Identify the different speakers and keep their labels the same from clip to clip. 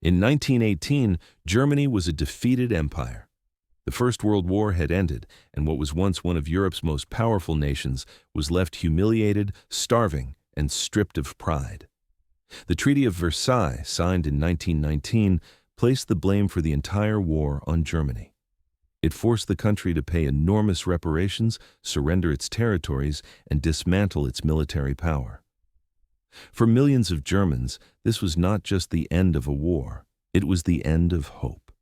Speaker 1: In 1918, Germany was a defeated empire. The First World War had ended, and what was once one of Europe's most powerful nations was left humiliated, starving, and stripped of pride. The Treaty of Versailles, signed in 1919, placed the blame for the entire war on Germany. It forced the country to pay enormous reparations, surrender its territories, and dismantle its military power. For millions of Germans, this was not just the end of a war, it was the end of hope.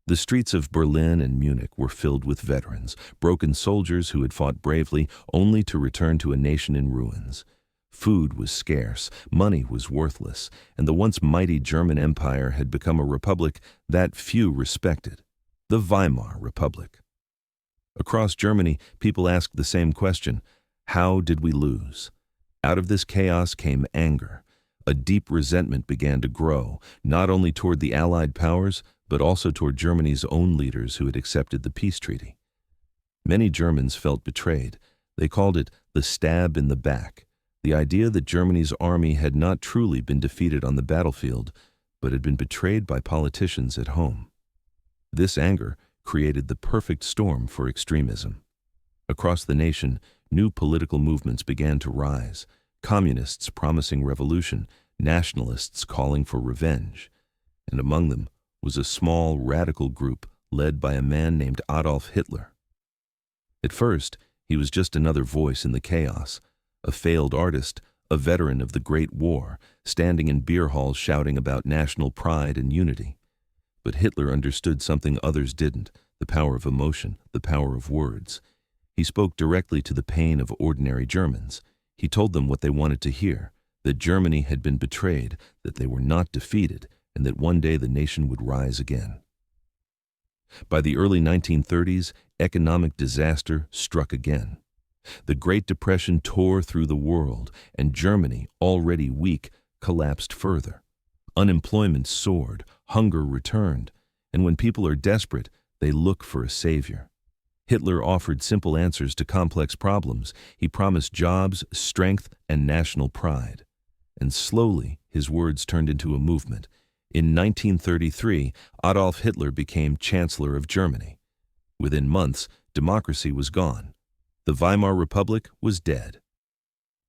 Speaker 1: The streets of Berlin and Munich were filled with veterans, broken soldiers who had fought bravely only to return to a nation in ruins. Food was scarce, money was worthless, and the once mighty German Empire had become a republic that few respected, the Weimar Republic. Across Germany, people asked the same question: how did we lose? Out of this chaos came anger. A deep resentment began to grow, not only toward the Allied powers, but also toward Germany's own leaders who had accepted the peace treaty. Many Germans felt betrayed. They called it the stab in the back, the idea that Germany's army had not truly been defeated on the battlefield, but had been betrayed by politicians at home. This anger created the perfect storm for extremism. Across the nation, new political movements began to rise, communists promising revolution, nationalists calling for revenge, and among them was a small radical group led by a man named Adolf Hitler. At first, he was just another voice in the chaos, a failed artist, a veteran of the Great War, standing in beer halls shouting about national pride and unity. But Hitler understood something others didn't: the power of emotion, the power of words. He spoke directly to the pain of ordinary Germans. He told them what they wanted to hear: that Germany had been betrayed, that they were not defeated, and that one day the nation would rise again. By the early 1930s, economic disaster struck again. The Great Depression tore through the world, and Germany, already weak, collapsed further. Unemployment soared, hunger returned, and when people are desperate, they look for a savior. Hitler offered simple answers to complex problems. He promised jobs, strength, and national pride. And slowly, his words turned into a movement. In 1933, Adolf Hitler became Chancellor of Germany. Within months, democracy was gone. The Weimar Republic was dead.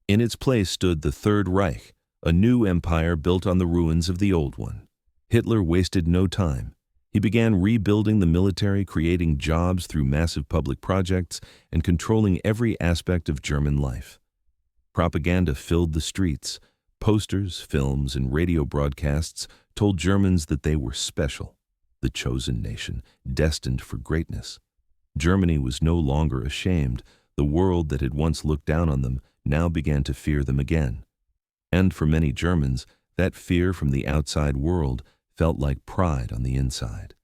Speaker 1: In its place stood the Third Reich, a new empire built on the ruins of the old one. Hitler wasted no time. He began rebuilding the military, creating jobs through massive public projects, and controlling every aspect of German life. Propaganda filled the streets. Posters, films, and radio broadcasts told Germans that they were special, the chosen nation, destined for greatness. Germany was no longer ashamed. The world that had once looked down on them now began to fear them again. And for many Germans, that fear from the outside world felt like pride on the inside.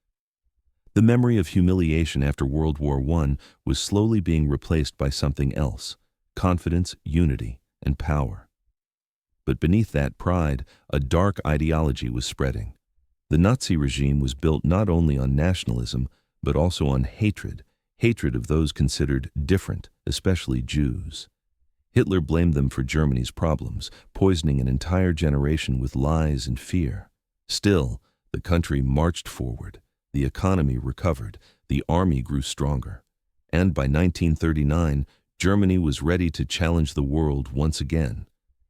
Speaker 1: The memory of humiliation after World War I was slowly being replaced by something else: confidence, unity, and power. But beneath that pride, a dark ideology was spreading. The Nazi regime was built not only on nationalism, but also on hatred of those considered different, especially Jews. Hitler blamed them for Germany's problems, poisoning an entire generation with lies and fear. Still, the country marched forward. The economy recovered. The army grew stronger. And by 1939, Germany was ready to challenge the world once again.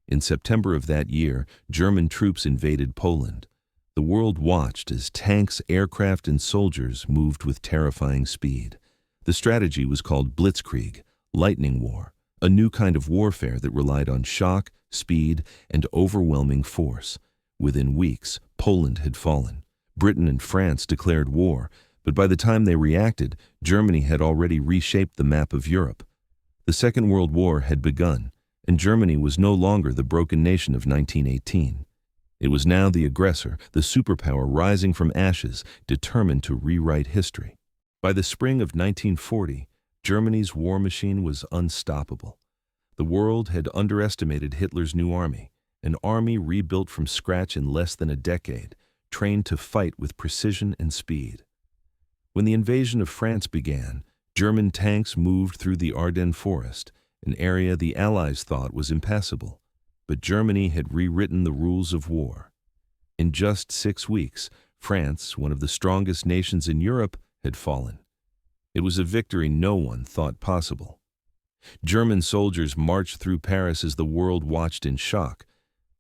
Speaker 1: In September of that year, German troops invaded Poland. The world watched as tanks, aircraft, and soldiers moved with terrifying speed. The strategy was called Blitzkrieg, lightning war, a new kind of warfare that relied on shock, speed, and overwhelming force. Within weeks, Poland had fallen. Britain and France declared war, but by the time they reacted, Germany had already reshaped the map of Europe. The Second World War had begun, and Germany was no longer the broken nation of 1918. It was now the aggressor, the superpower rising from ashes, determined to rewrite history. By the spring of 1940, Germany's war machine was unstoppable. The world had underestimated Hitler's new army, an army rebuilt from scratch in less than a decade, trained to fight with precision and speed. When the invasion of France began, German tanks moved through the Ardennes forest, an area the Allies thought was impassable. But Germany had rewritten the rules of war. In just 6 weeks, France, one of the strongest nations in Europe, had fallen. It was a victory no one thought possible. German soldiers marched through Paris as the world watched in shock.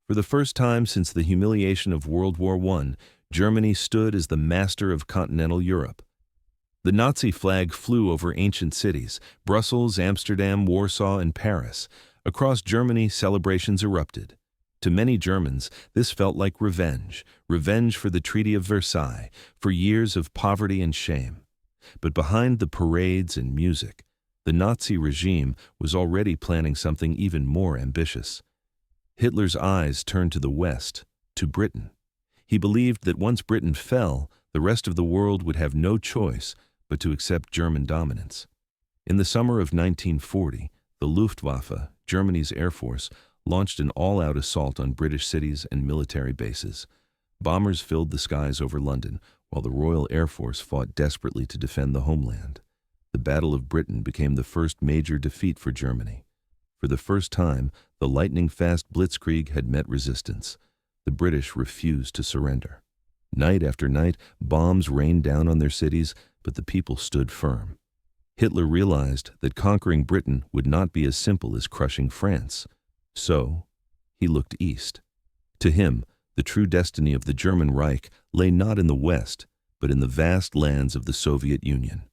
Speaker 1: For the first time since the humiliation of World War I, Germany stood as the master of continental Europe. The Nazi flag flew over ancient cities, Brussels, Amsterdam, Warsaw, and Paris. Across Germany, celebrations erupted. To many Germans, this felt like revenge for the Treaty of Versailles, for years of poverty and shame. But behind the parades and music, the Nazi regime was already planning something even more ambitious. Hitler's eyes turned to the West, to Britain. He believed that once Britain fell, the rest of the world would have no choice but to accept German dominance. In the summer of 1940, the Luftwaffe, Germany's air force, launched an all-out assault on British cities and military bases. Bombers filled the skies over London, while the Royal Air Force fought desperately to defend the homeland. The Battle of Britain became the first major defeat for Germany. For the first time, the lightning-fast blitzkrieg had met resistance. The British refused to surrender. Night after night, bombs rained down on their cities, but the people stood firm. Hitler realized that conquering Britain would not be as simple as crushing France. So, he looked east. To him, the true destiny of the German Reich lay not in the West, but in the vast lands of the Soviet Union.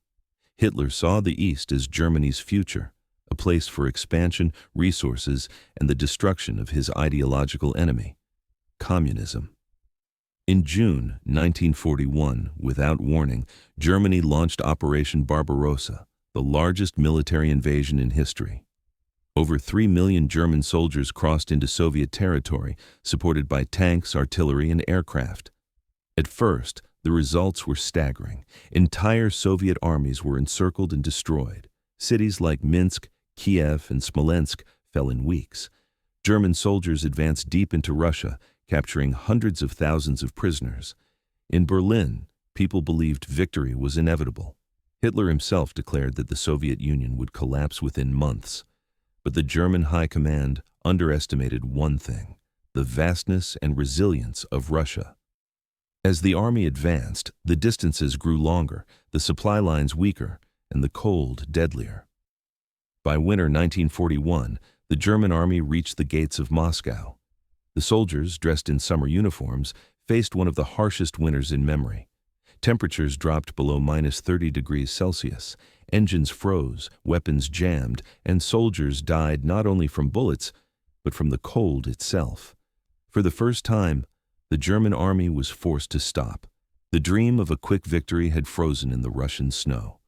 Speaker 1: Hitler saw the East as Germany's future, a place for expansion, resources, and the destruction of his ideological enemy, communism. In June 1941, without warning, Germany launched Operation Barbarossa, the largest military invasion in history. Over 3 million German soldiers crossed into Soviet territory, supported by tanks, artillery, and aircraft. At first, the results were staggering. Entire Soviet armies were encircled and destroyed. Cities like Minsk, Kiev, and Smolensk fell in weeks. German soldiers advanced deep into Russia, capturing hundreds of thousands of prisoners. In Berlin, people believed victory was inevitable. Hitler himself declared that the Soviet Union would collapse within months. But the German High Command underestimated one thing: the vastness and resilience of Russia. As the army advanced, the distances grew longer, the supply lines weaker, and the cold deadlier. By winter 1941, the German army reached the gates of Moscow. The soldiers, dressed in summer uniforms, faced one of the harshest winters in memory. Temperatures dropped below -30 degrees Celsius. Engines froze, weapons jammed, and soldiers died not only from bullets, but from the cold itself. For the first time, the German army was forced to stop. The dream of a quick victory had frozen in the Russian snow.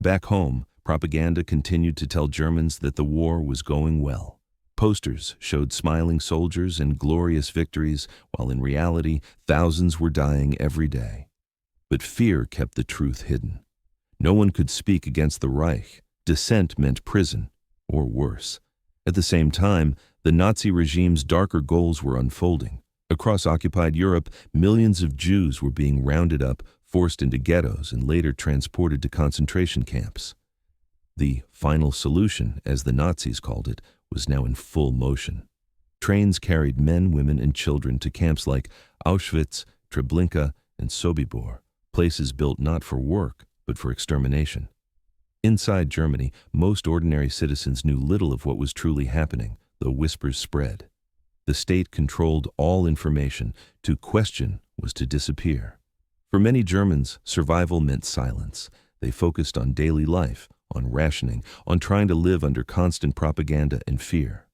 Speaker 1: Back home, propaganda continued to tell Germans that the war was going well. Posters showed smiling soldiers and glorious victories, while in reality, thousands were dying every day. But fear kept the truth hidden. No one could speak against the Reich. Dissent meant prison, or worse. At the same time, the Nazi regime's darker goals were unfolding. Across occupied Europe, millions of Jews were being rounded up, forced into ghettos, and later transported to concentration camps. The final solution, as the Nazis called it, was now in full motion. Trains carried men, women, and children to camps like Auschwitz, Treblinka, and Sobibor, places built not for work, but for extermination. Inside Germany, most ordinary citizens knew little of what was truly happening, though whispers spread. The state controlled all information. To question was to disappear. For many Germans, survival meant silence. They focused on daily life, on rationing, on trying to live under constant propaganda and fear.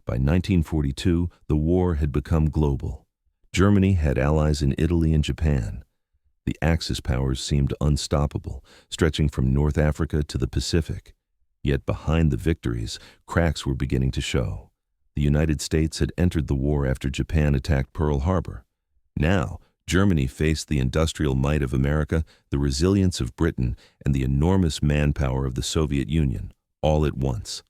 Speaker 1: By 1942, the war had become global. Germany had allies in Italy and Japan. The Axis powers seemed unstoppable, stretching from North Africa to the Pacific. Yet behind the victories, cracks were beginning to show. The United States had entered the war after Japan attacked Pearl Harbor. Now, Germany faced the industrial might of America, the resilience of Britain, and the enormous manpower of the Soviet Union, all at once.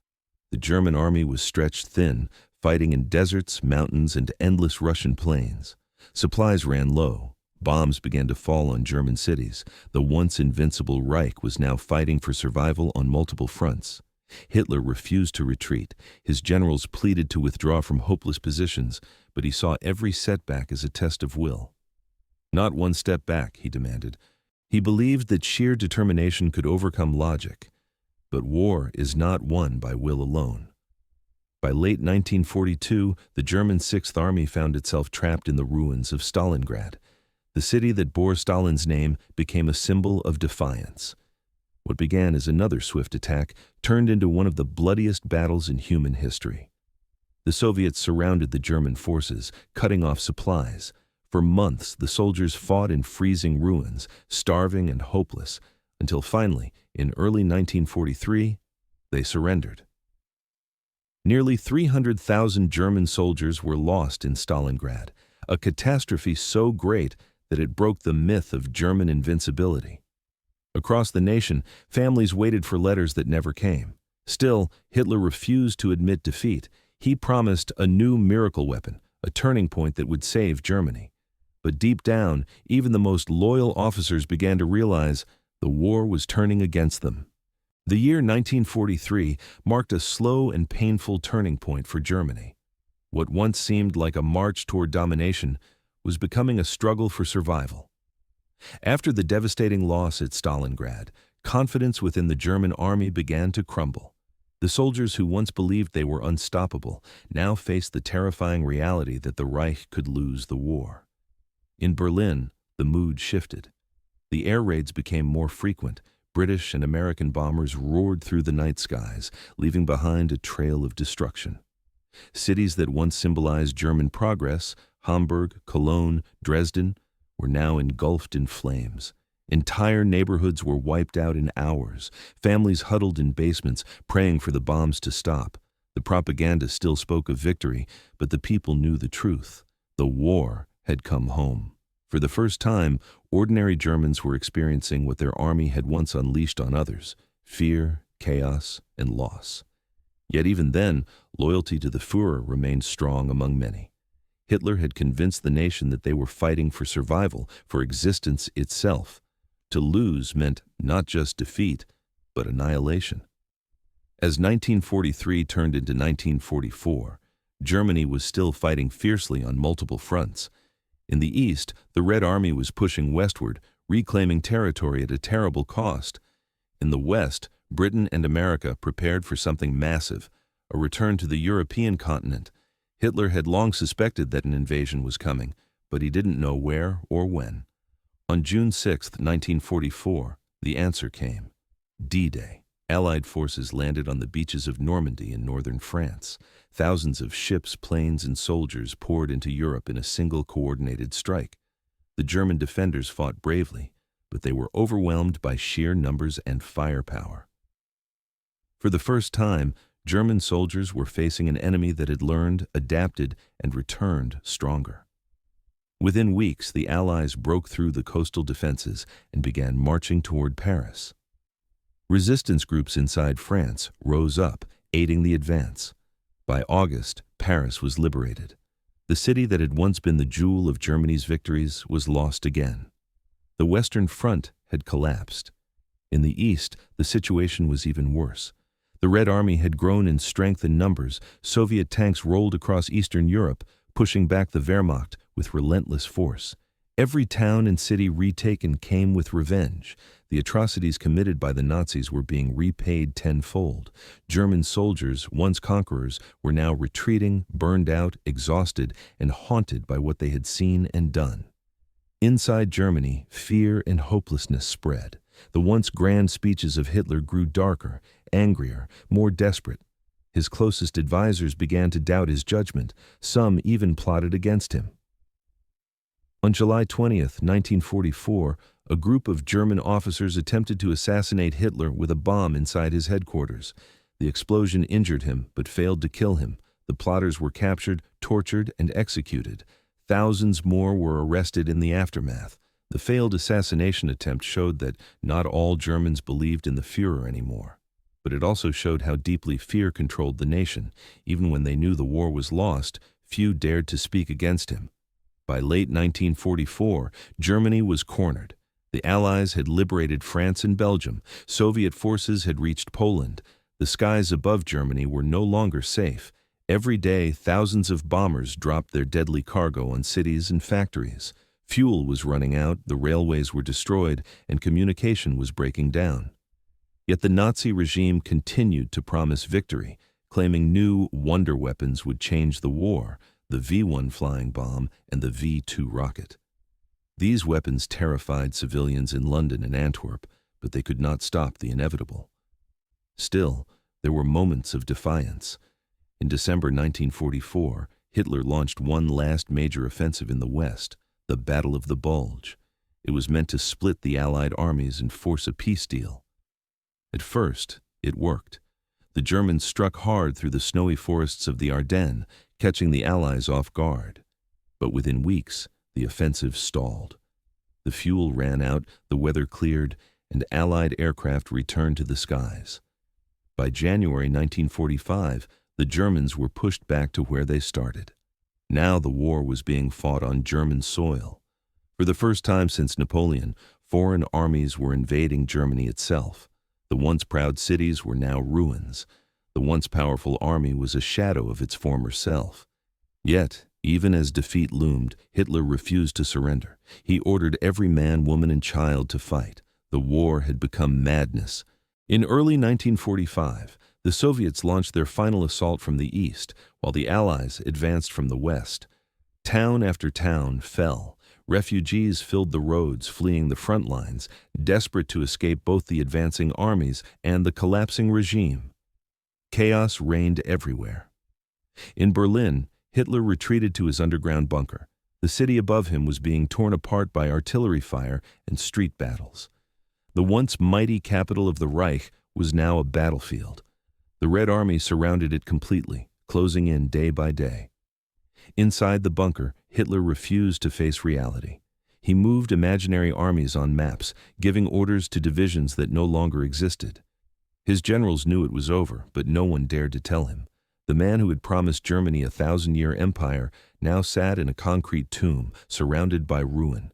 Speaker 1: The German army was stretched thin, fighting in deserts, mountains, and endless Russian plains. Supplies ran low. Bombs began to fall on German cities. The once invincible Reich was now fighting for survival on multiple fronts. Hitler refused to retreat. His generals pleaded to withdraw from hopeless positions, but he saw every setback as a test of will. Not one step back, he demanded. He believed that sheer determination could overcome logic. But war is not won by will alone. By late 1942, the German Sixth Army found itself trapped in the ruins of Stalingrad. The city that bore Stalin's name became a symbol of defiance. What began as another swift attack turned into one of the bloodiest battles in human history. The Soviets surrounded the German forces, cutting off supplies. For months, the soldiers fought in freezing ruins, starving and hopeless, until finally, in early 1943, they surrendered. Nearly 300,000 German soldiers were lost in Stalingrad, a catastrophe so great that it broke the myth of German invincibility. Across the nation, families waited for letters that never came. Still, Hitler refused to admit defeat. He promised a new miracle weapon, a turning point that would save Germany. But deep down, even the most loyal officers began to realize the war was turning against them. The year 1943 marked a slow and painful turning point for Germany. What once seemed like a march toward domination was becoming a struggle for survival. After the devastating loss at Stalingrad, confidence within the German army began to crumble. The soldiers who once believed they were unstoppable now faced the terrifying reality that the Reich could lose the war. In Berlin, the mood shifted. The air raids became more frequent. British and American bombers roared through the night skies, leaving behind a trail of destruction. Cities that once symbolized German progress, Hamburg, Cologne, Dresden, were now engulfed in flames. Entire neighborhoods were wiped out in hours. Families huddled in basements, praying for the bombs to stop. The propaganda still spoke of victory, but the people knew the truth. The war had come home. For the first time, ordinary Germans were experiencing what their army had once unleashed on others: fear, chaos, and loss. Yet even then, loyalty to the Führer remained strong among many. Hitler had convinced the nation that they were fighting for survival, for existence itself. To lose meant not just defeat, but annihilation. As 1943 turned into 1944, Germany was still fighting fiercely on multiple fronts. In the east, the Red Army was pushing westward, reclaiming territory at a terrible cost. In the west, Britain and America prepared for something massive, a return to the European continent. Hitler had long suspected that an invasion was coming, but he didn't know where or when. On June 6, 1944, the answer came: D-Day. Allied forces landed on the beaches of Normandy in northern France. Thousands of ships, planes, and soldiers poured into Europe in a single coordinated strike. The German defenders fought bravely, but they were overwhelmed by sheer numbers and firepower. For the first time, German soldiers were facing an enemy that had learned, adapted, and returned stronger. Within weeks, the Allies broke through the coastal defenses and began marching toward Paris. Resistance groups inside France rose up, aiding the advance. By August, Paris was liberated. The city that had once been the jewel of Germany's victories was lost again. The Western Front had collapsed. In the east, the situation was even worse. The Red Army had grown in strength and numbers. Soviet tanks rolled across Eastern Europe, pushing back the Wehrmacht with relentless force. Every town and city retaken came with revenge. The atrocities committed by the Nazis were being repaid tenfold. German soldiers, once conquerors, were now retreating, burned out, exhausted, and haunted by what they had seen and done. Inside Germany, fear and hopelessness spread. The once grand speeches of Hitler grew darker, angrier, more desperate. His closest advisors began to doubt his judgment. Some even plotted against him. On July 20, 1944, a group of German officers attempted to assassinate Hitler with a bomb inside his headquarters. The explosion injured him, but failed to kill him. The plotters were captured, tortured, and executed. Thousands more were arrested in the aftermath. The failed assassination attempt showed that not all Germans believed in the Führer anymore. But it also showed how deeply fear controlled the nation. Even when they knew the war was lost, few dared to speak against him. By late 1944, Germany was cornered. The Allies had liberated France and Belgium. Soviet forces had reached Poland. The skies above Germany were no longer safe. Every day, thousands of bombers dropped their deadly cargo on cities and factories. Fuel was running out, the railways were destroyed, and communication was breaking down. Yet the Nazi regime continued to promise victory, claiming new wonder weapons would change the war, the V-1 flying bomb and the V-2 rocket. These weapons terrified civilians in London and Antwerp, but they could not stop the inevitable. Still, there were moments of defiance. In December 1944, Hitler launched one last major offensive in the West, the Battle of the Bulge. It was meant to split the Allied armies and force a peace deal. At first, it worked. The Germans struck hard through the snowy forests of the Ardennes, catching the Allies off guard. But within weeks, the offensive stalled. The fuel ran out, the weather cleared, and Allied aircraft returned to the skies. By January 1945, the Germans were pushed back to where they started. Now the war was being fought on German soil. For the first time since Napoleon, foreign armies were invading Germany itself. The once proud cities were now ruins. The once powerful army was a shadow of its former self. Yet, even as defeat loomed, Hitler refused to surrender. He ordered every man, woman, and child to fight. The war had become madness. In early 1945, the Soviets launched their final assault from the east, while the Allies advanced from the west. Town after town fell. Refugees filled the roads, fleeing the front lines, desperate to escape both the advancing armies and the collapsing regime. Chaos reigned everywhere. In Berlin, Hitler retreated to his underground bunker. The city above him was being torn apart by artillery fire and street battles. The once mighty capital of the Reich was now a battlefield. The Red Army surrounded it completely, closing in day by day. Inside the bunker, Hitler refused to face reality. He moved imaginary armies on maps, giving orders to divisions that no longer existed. His generals knew it was over, but no one dared to tell him. The man who had promised Germany a 1,000-year empire now sat in a concrete tomb, surrounded by ruin.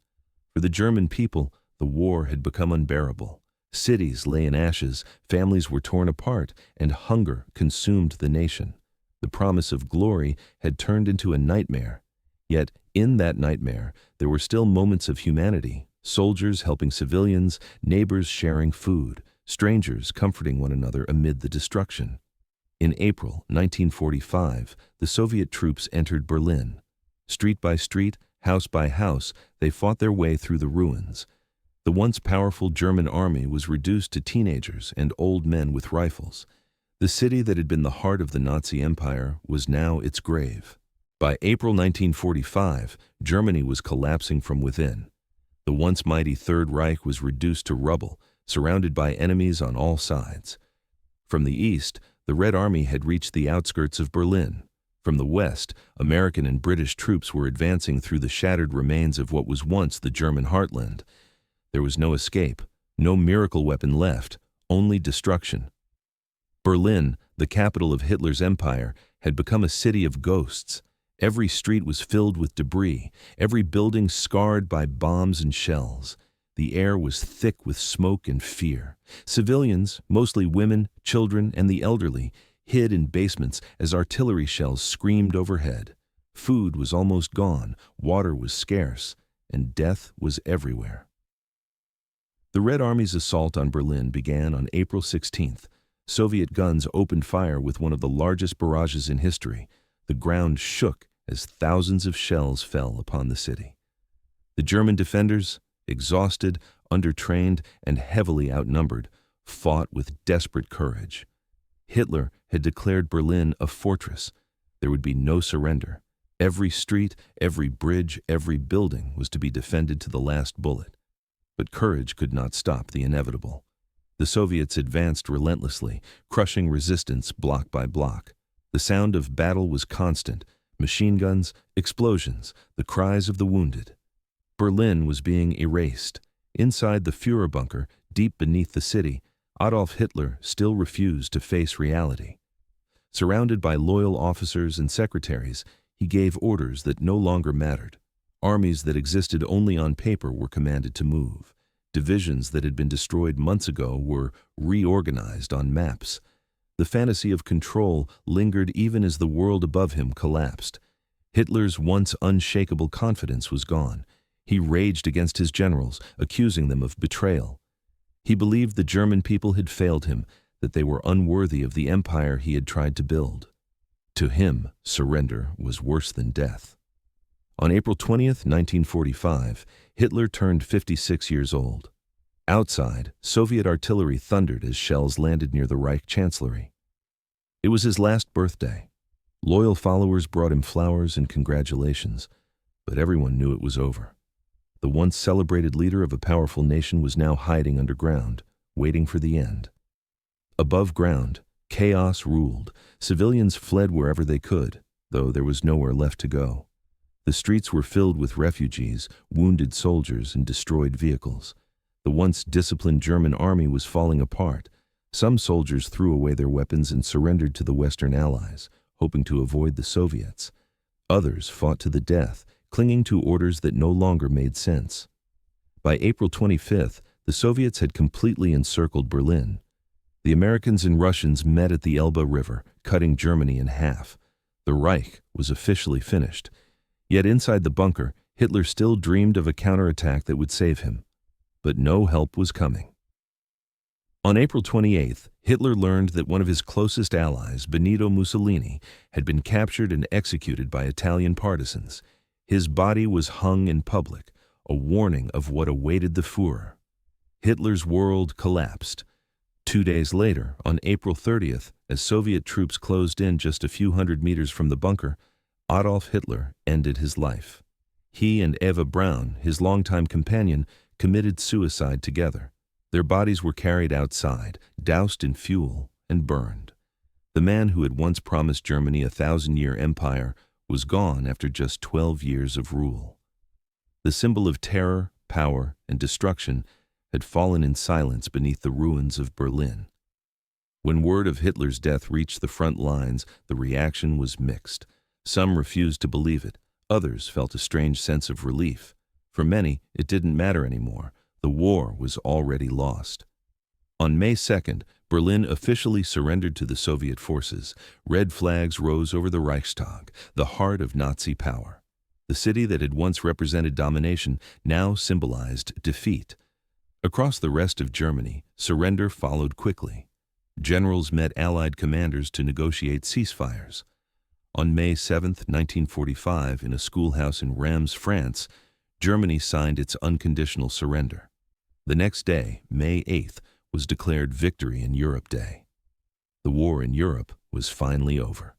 Speaker 1: For the German people, the war had become unbearable. Cities lay in ashes, families were torn apart, and hunger consumed the nation. The promise of glory had turned into a nightmare. Yet, in that nightmare, there were still moments of humanity, soldiers helping civilians, neighbors sharing food, strangers comforting one another amid the destruction. In April 1945, the Soviet troops entered Berlin. Street by street, house by house, they fought their way through the ruins. The once powerful German army was reduced to teenagers and old men with rifles. The city that had been the heart of the Nazi Empire was now its grave. By April 1945, Germany was collapsing from within. The once mighty Third Reich was reduced to rubble, surrounded by enemies on all sides. From the east, the Red Army had reached the outskirts of Berlin. From the west, American and British troops were advancing through the shattered remains of what was once the German heartland. There was no escape, no miracle weapon left, only destruction. Berlin, the capital of Hitler's empire, had become a city of ghosts. Every street was filled with debris, every building scarred by bombs and shells. The air was thick with smoke and fear. Civilians, mostly women, children, and the elderly, hid in basements as artillery shells screamed overhead. Food was almost gone, water was scarce, and death was everywhere. The Red Army's assault on Berlin began on April 16th. Soviet guns opened fire with one of the largest barrages in history. The ground shook as thousands of shells fell upon the city. The German defenders, exhausted, undertrained, and heavily outnumbered, fought with desperate courage. Hitler had declared Berlin a fortress. There would be no surrender. Every street, every bridge, every building was to be defended to the last bullet. But courage could not stop the inevitable. The Soviets advanced relentlessly, crushing resistance block by block. The sound of battle was constant: machine guns, explosions, the cries of the wounded. Berlin was being erased. Inside the Führer bunker, deep beneath the city, Adolf Hitler still refused to face reality. Surrounded by loyal officers and secretaries, he gave orders that no longer mattered. Armies that existed only on paper were commanded to move. Divisions that had been destroyed months ago were reorganized on maps. The fantasy of control lingered even as the world above him collapsed. Hitler's once unshakable confidence was gone. He raged against his generals, accusing them of betrayal. He believed the German people had failed him, that they were unworthy of the empire he had tried to build. To him, surrender was worse than death. On April 20th, 1945, Hitler turned 56 years old. Outside, Soviet artillery thundered as shells landed near the Reich Chancellery. It was his last birthday. Loyal followers brought him flowers and congratulations, but everyone knew it was over. The once celebrated leader of a powerful nation was now hiding underground, waiting for the end. Above ground, chaos ruled. Civilians fled wherever they could, though there was nowhere left to go. The streets were filled with refugees, wounded soldiers, and destroyed vehicles. The once disciplined German army was falling apart. Some soldiers threw away their weapons and surrendered to the Western Allies, hoping to avoid the Soviets. Others fought to the death, clinging to orders that no longer made sense. By April 25th, the Soviets had completely encircled Berlin. The Americans and Russians met at the Elbe River, cutting Germany in half. The Reich was officially finished. Yet inside the bunker, Hitler still dreamed of a counterattack that would save him. But no help was coming. On April 28th, Hitler learned that one of his closest allies, Benito Mussolini, had been captured and executed by Italian partisans. His body was hung in public, a warning of what awaited the Führer. Hitler's world collapsed. 2 days later, on April 30th, as Soviet troops closed in just a few hundred meters from the bunker, Adolf Hitler ended his life. He and Eva Braun, his longtime companion, committed suicide together. Their bodies were carried outside, doused in fuel, and burned. The man who had once promised Germany a 1,000-year empire was gone after just 12 years of rule. The symbol of terror, power, and destruction had fallen in silence beneath the ruins of Berlin. When word of Hitler's death reached the front lines, the reaction was mixed. Some refused to believe it. Others felt a strange sense of relief. For many, it didn't matter anymore. The war was already lost. On May 2nd, Berlin officially surrendered to the Soviet forces. Red flags rose over the Reichstag, the heart of Nazi power. The city that had once represented domination now symbolized defeat. Across the rest of Germany, surrender followed quickly. Generals met Allied commanders to negotiate ceasefires. On May 7, 1945, in a schoolhouse in Reims, France, Germany signed its unconditional surrender. The next day, May 8th, was declared Victory in Europe Day. The war in Europe was finally over.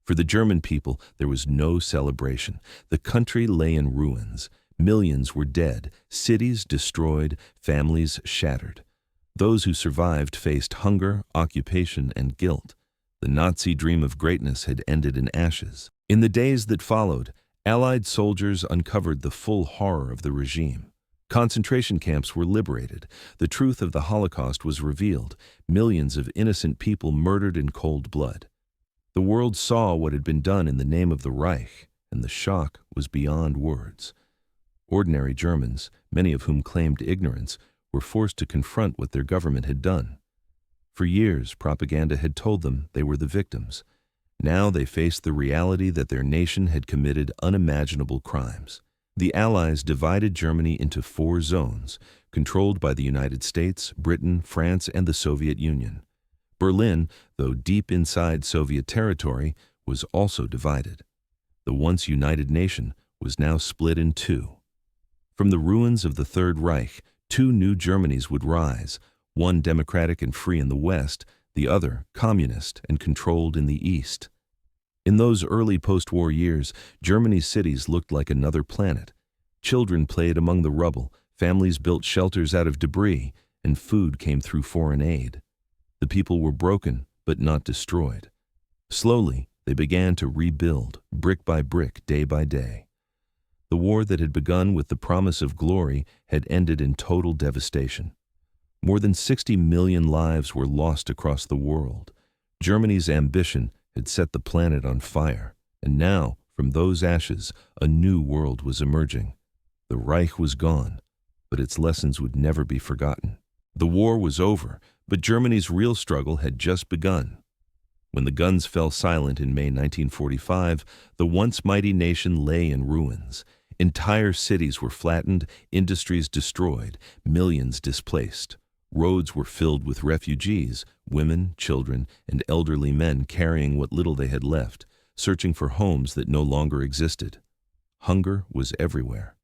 Speaker 1: For the German people, there was no celebration. The country lay in ruins. Millions were dead, cities destroyed, families shattered. Those who survived faced hunger, occupation, and guilt. The Nazi dream of greatness had ended in ashes. In the days that followed, Allied soldiers uncovered the full horror of the regime. Concentration camps were liberated. The truth of the Holocaust was revealed. Millions of innocent people murdered in cold blood. The world saw what had been done in the name of the Reich, and the shock was beyond words. Ordinary Germans, many of whom claimed ignorance, were forced to confront what their government had done. For years, propaganda had told them they were the victims. Now they faced the reality that their nation had committed unimaginable crimes. The Allies divided Germany into 4 zones, controlled by the United States, Britain, France, and the Soviet Union. Berlin, though deep inside Soviet territory, was also divided. The once united nation was now split in 2. From the ruins of the Third Reich, 2 new Germanys would rise, one democratic and free in the West, the other communist and controlled in the East. In those early post-war years, Germany's cities looked like another planet. Children played among the rubble, families built shelters out of debris, and food came through foreign aid. The people were broken, but not destroyed. Slowly, they began to rebuild, brick by brick, day by day. The war that had begun with the promise of glory had ended in total devastation. More than 60 million lives were lost across the world. Germany's ambition had set the planet on fire, and now, from those ashes, a new world was emerging. The Reich was gone, but its lessons would never be forgotten. The war was over, but Germany's real struggle had just begun. When the guns fell silent in May 1945, the once mighty nation lay in ruins. Entire cities were flattened, industries destroyed, millions displaced. Roads were filled with refugees, women, children, and elderly men carrying what little they had left, searching for homes that no longer existed. Hunger was everywhere.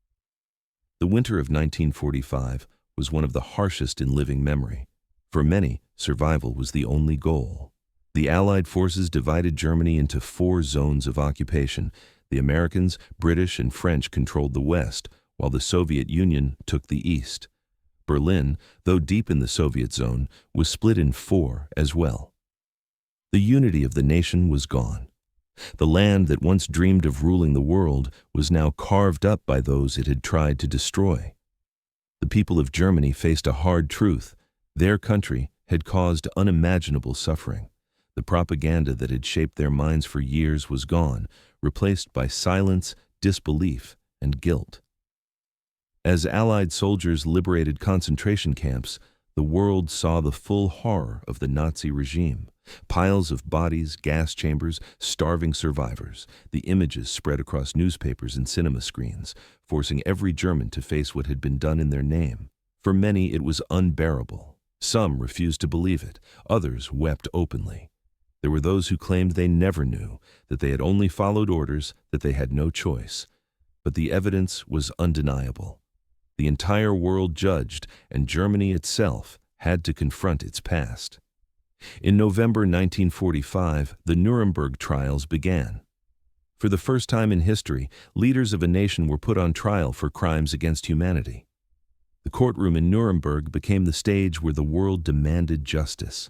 Speaker 1: The winter of 1945 was one of the harshest in living memory. For many, survival was the only goal. The Allied forces divided Germany into 4 zones of occupation. The Americans, British, and French controlled the West, while the Soviet Union took the East. Berlin, though deep in the Soviet zone, was split in 4 as well. The unity of the nation was gone. The land that once dreamed of ruling the world was now carved up by those it had tried to destroy. The people of Germany faced a hard truth. Their country had caused unimaginable suffering. The propaganda that had shaped their minds for years was gone, replaced by silence, disbelief, and guilt. As Allied soldiers liberated concentration camps, the world saw the full horror of the Nazi regime. Piles of bodies, gas chambers, starving survivors. The images spread across newspapers and cinema screens, forcing every German to face what had been done in their name. For many, it was unbearable. Some refused to believe it. Others wept openly. There were those who claimed they never knew, that they had only followed orders, that they had no choice. But the evidence was undeniable. The entire world judged, and Germany itself had to confront its past. In November 1945, the Nuremberg trials began. For the first time in history, leaders of a nation were put on trial for crimes against humanity. The courtroom in Nuremberg became the stage where the world demanded justice.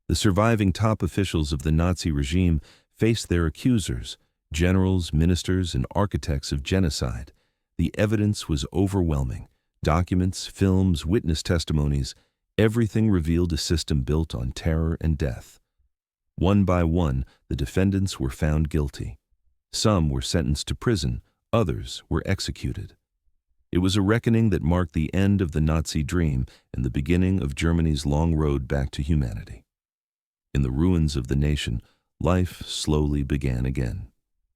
Speaker 1: The surviving top officials of the Nazi regime faced their accusers, generals, ministers, and architects of genocide. The evidence was overwhelming. Documents, films, witness testimonies, everything revealed a system built on terror and death. One by one, the defendants were found guilty. Some were sentenced to prison, others were executed. It was a reckoning that marked the end of the Nazi dream and the beginning of Germany's long road back to humanity. In the ruins of the nation, life slowly began again.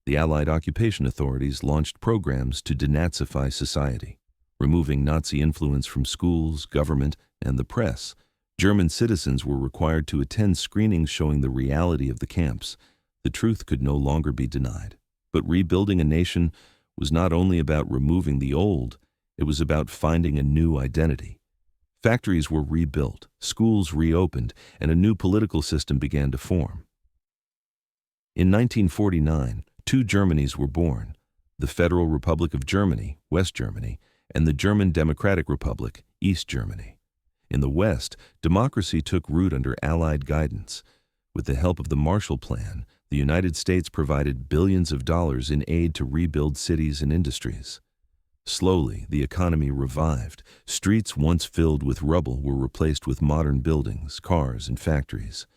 Speaker 1: The Allied occupation authorities launched programs to denazify society, removing Nazi influence from schools, government, and the press. German citizens were required to attend screenings showing the reality of the camps. The truth could no longer be denied. But rebuilding a nation was not only about removing the old, it was about finding a new identity. Factories were rebuilt, schools reopened, and a new political system began to form. In 1949, 2 Germanys were born: the Federal Republic of Germany, West Germany, and the German Democratic Republic, East Germany. In the West, democracy took root under Allied guidance. With the help of the Marshall Plan, the United States provided billions of dollars in aid to rebuild cities and industries. Slowly, the economy revived. Streets once filled with rubble were replaced with modern buildings, cars, and factories.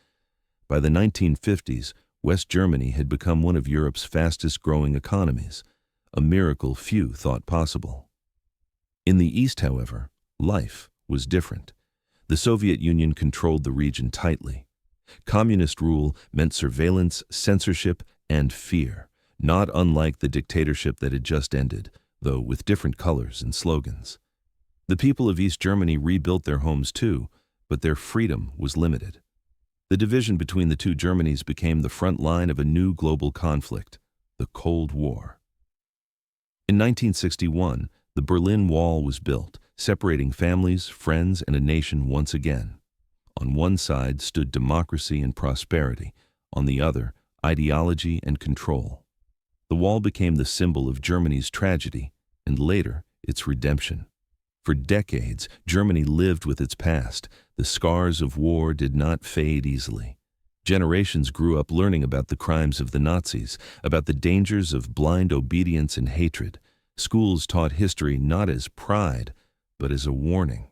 Speaker 1: By the 1950s, West Germany had become one of Europe's fastest-growing economies, a miracle few thought possible. In the East, however, life was different. The Soviet Union controlled the region tightly. Communist rule meant surveillance, censorship, and fear, not unlike the dictatorship that had just ended, though with different colors and slogans. The people of East Germany rebuilt their homes too, but their freedom was limited. The division between the 2 Germanys became the front line of a new global conflict, the Cold War. In 1961, the Berlin Wall was built, separating families, friends, and a nation once again. On one side stood democracy and prosperity, on the other, ideology and control. The wall became the symbol of Germany's tragedy, and later, its redemption. For decades, Germany lived with its past. The scars of war did not fade easily. Generations grew up learning about the crimes of the Nazis, about the dangers of blind obedience and hatred. Schools taught history not as pride, but as a warning.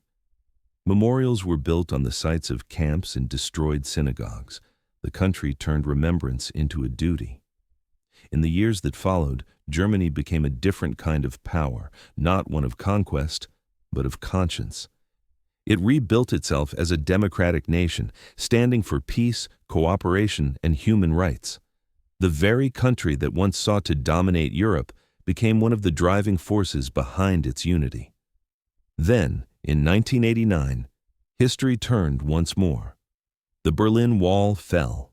Speaker 1: Memorials were built on the sites of camps and destroyed synagogues. The country turned remembrance into a duty. In the years that followed, Germany became a different kind of power, not one of conquest, but of conscience. It rebuilt itself as a democratic nation, standing for peace, cooperation, and human rights. The very country that once sought to dominate Europe became one of the driving forces behind its unity. Then, in 1989, history turned once more. The Berlin Wall fell.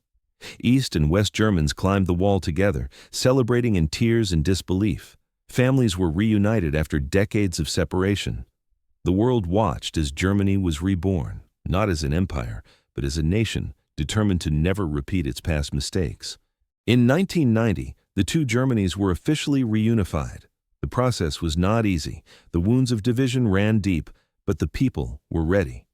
Speaker 1: East and West Germans climbed the wall together, celebrating in tears and disbelief. Families were reunited after decades of separation. The world watched as Germany was reborn, not as an empire, but as a nation determined to never repeat its past mistakes. In 1990, the two Germanys were officially reunified. The process was not easy. The wounds of division ran deep, but the people were ready.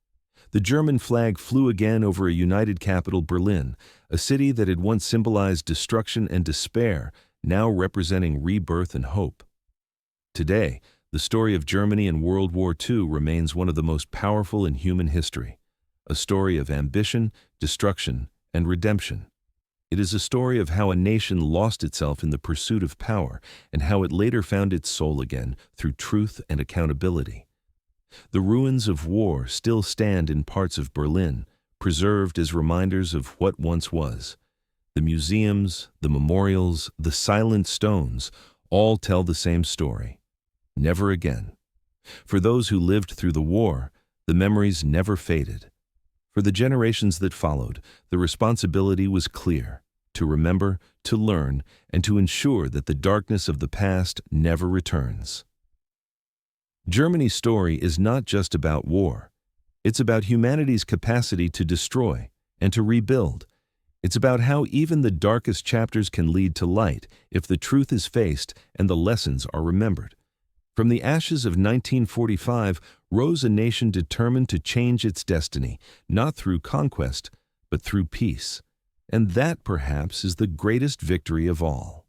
Speaker 1: The German flag flew again over a united capital, Berlin, a city that had once symbolized destruction and despair, now representing rebirth and hope. Today, the story of Germany in World War II remains one of the most powerful in human history, a story of ambition, destruction, and redemption. It is a story of how a nation lost itself in the pursuit of power and how it later found its soul again through truth and accountability. The ruins of war still stand in parts of Berlin, preserved as reminders of what once was. The museums, the memorials, the silent stones, all tell the same story. Never again. For those who lived through the war, the memories never faded. For the generations that followed, the responsibility was clear: to remember, to learn, and to ensure that the darkness of the past never returns. Germany's story is not just about war. It's about humanity's capacity to destroy and to rebuild. It's about how even the darkest chapters can lead to light if the truth is faced and the lessons are remembered. From the ashes of 1945 rose a nation determined to change its destiny, not through conquest, but through peace. And that, perhaps, is the greatest victory of all.